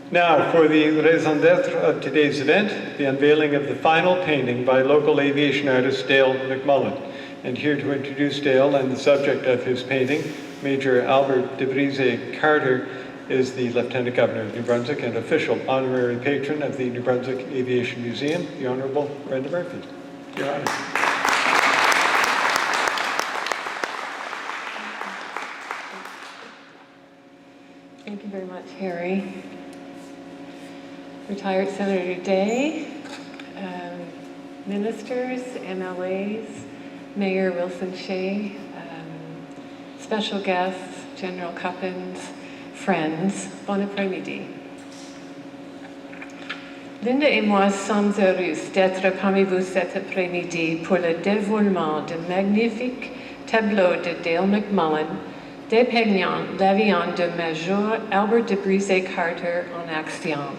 Now, for the raison d'etre of today's event, the unveiling of the final painting by local aviation artist Dale MacMullin. And here to introduce Dale and the subject of his painting, Major Albert Desbrisay Carter is the Lieutenant Governor of New Brunswick and official honorary patron of the New Brunswick Aviation Museum, the Honourable Brenda Murphy. Your Honour. Thank you very much, Harry. Retired Senator Day, ministers, MLAs, Mayor Wilson Shea, special guests, General Cuppins, friends, bon après-midi. Linda et moi sommes heureuses d'être parmi vous cet après-midi pour le dévoilement du magnifique tableau de Dale MacMullin dépeignant l'avion de Major Albert Desbrisay Carter en action.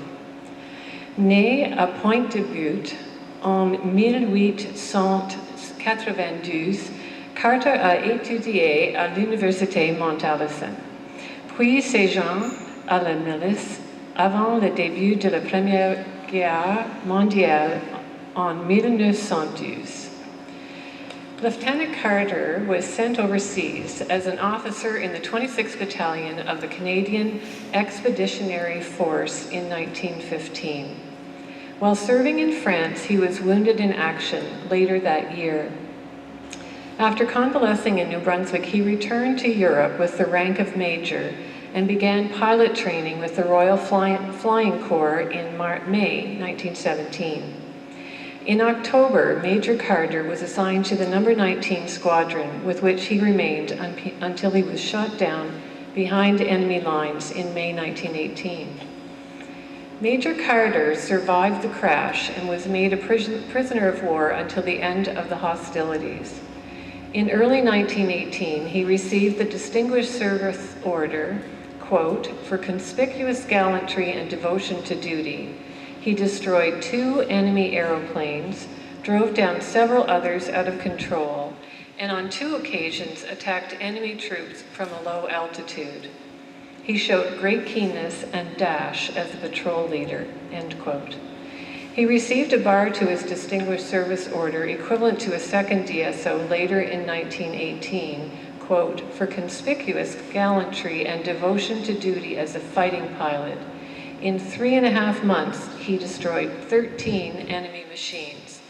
Né à Pointe-de-Butte en 1892, Carter a étudié à l'Université Mount Allison, puis séjourne à la milice avant le début de la Première Guerre mondiale en 1912. Lieutenant Carter was sent overseas as an officer in the 26th Battalion of the Canadian Expeditionary Force in 1915. While serving in France, he was wounded in action later that year. After convalescing in New Brunswick, he returned to Europe with the rank of Major and began pilot training with the Royal Flying Corps in May 1917. In October, Major Carter was assigned to the No. 19 Squadron, with which he remained until he was shot down behind enemy lines in May 1918. Major Carter survived the crash and was made a prisoner of war until the end of the hostilities. In early 1918, he received the Distinguished Service Order, quote, for conspicuous gallantry and devotion to duty. He destroyed 2 enemy aeroplanes, drove down several others out of control, and on 2 occasions attacked enemy troops from a low altitude. He showed great keenness and dash as a patrol leader, end quote. He received a bar to his Distinguished Service Order equivalent to a second DSO later in 1918, quote, for conspicuous gallantry and devotion to duty as a fighting pilot. In 3.5 months, he destroyed 13 enemy machines.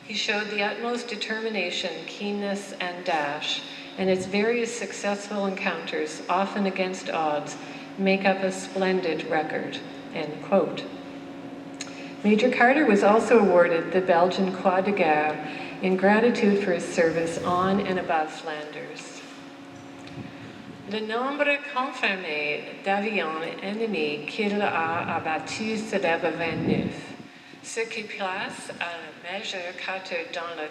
He showed the utmost determination, keenness, and dash, and his various successful encounters, often against odds, make up a splendid record, end quote. Major Carter was also awarded the Belgian Croix de Guerre in gratitude for his service on and above Flanders. Le nombre confirmé d'avions ennemis qu'il a abattus s'élève à 29, ce qui place Major Carter dans le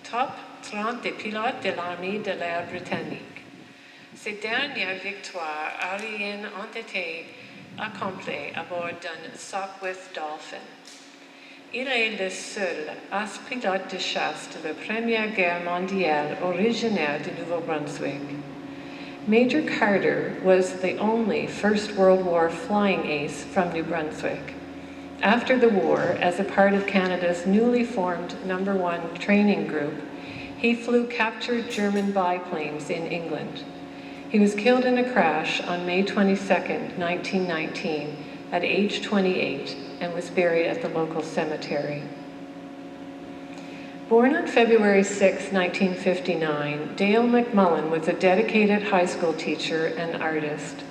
top 30 des pilotes de l'armée de l'air britannique. Ces dernières victoires aériennes ont été accomplies à bord d'un Sopwith Dolphin. Il est le seul as-pilote de chasse de la Première Guerre mondiale originaire du Nouveau-Brunswick. Major Carter was the only First World War flying ace from New Brunswick. After the war, as a part of Canada's newly formed No. 1 training group, he flew captured German biplanes in England. He was killed in a crash on May 22, 1919, at age 28, and was buried at the local cemetery. Born on February 6, 1959, Dale MacMullin was a dedicated high school teacher and artist.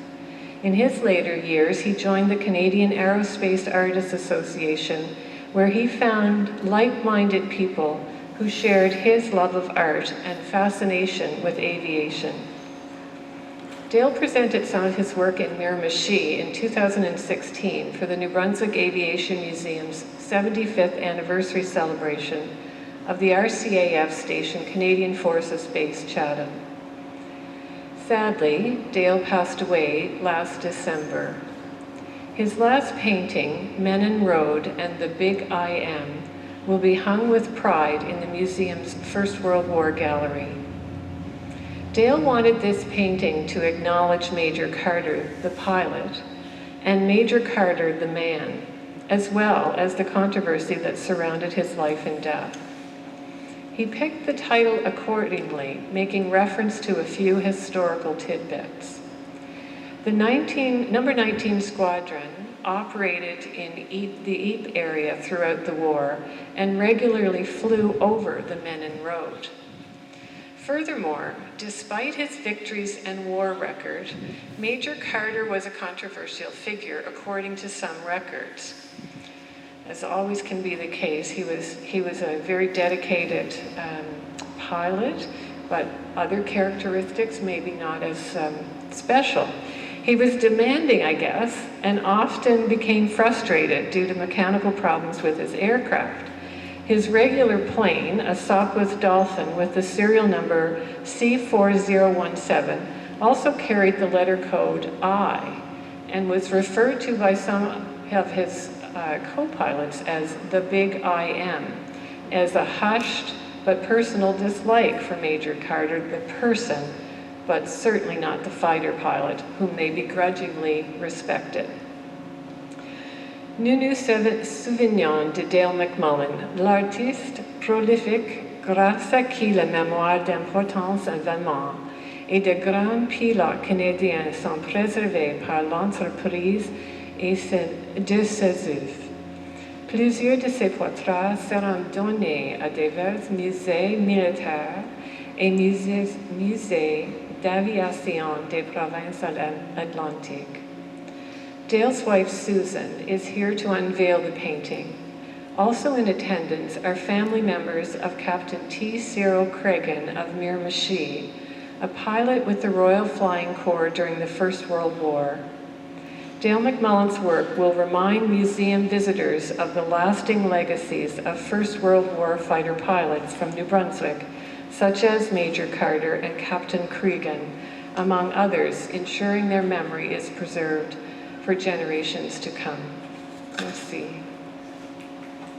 In his later years, he joined the Canadian Aerospace Artists Association, where he found like-minded people who shared his love of art and fascination with aviation. Dale presented some of his work in Miramichi in 2016 for the New Brunswick Aviation Museum's 75th anniversary celebration of the RCAF station Canadian Forces Base Chatham. Sadly, Dale passed away last December. His last painting, Menin Road and the Big IM, will be hung with pride in the museum's First World War gallery. Dale wanted this painting to acknowledge Major Carter, the pilot, and Major Carter, the man, as well as the controversy that surrounded his life and death. He picked the title accordingly, making reference to a few historical tidbits. The number 19 Squadron operated in the Ypres area throughout the war and regularly flew over the Menin Road. Furthermore, despite his victories and war record, Major Carter was a controversial figure according to some records. As always can be the case, he was a very dedicated pilot, but other characteristics maybe not as special. He was demanding, I guess, and often became frustrated due to mechanical problems with his aircraft. His regular plane, a Sopwith Dolphin with the serial number C4017, also carried the letter code I and was referred to by some of his co-pilots as the Big IM, as a hushed but personal dislike for Major Carter, the person, but certainly not the fighter pilot, whom they begrudgingly respected. Nous nous souvenons de Dale MacMullin, l'artiste prolifique grâce à qui la mémoire d'importants événements et de grands pilotes canadiens sont préservés par l'entreprise et de ses œuvres. Plusieurs de ses portraits seront donnés à divers musées militaires et musées d'aviation des provinces atlantiques. Dale's wife, Susan, is here to unveil the painting. Also in attendance are family members of Captain T. Cyril Cregan of Miramichi, a pilot with the Royal Flying Corps during the First World War. Dale MacMullin's work will remind museum visitors of the lasting legacies of First World War fighter pilots from New Brunswick, such as Major Carter and Captain Cregan, among others, ensuring their memory is preserved for generations to come. Merci.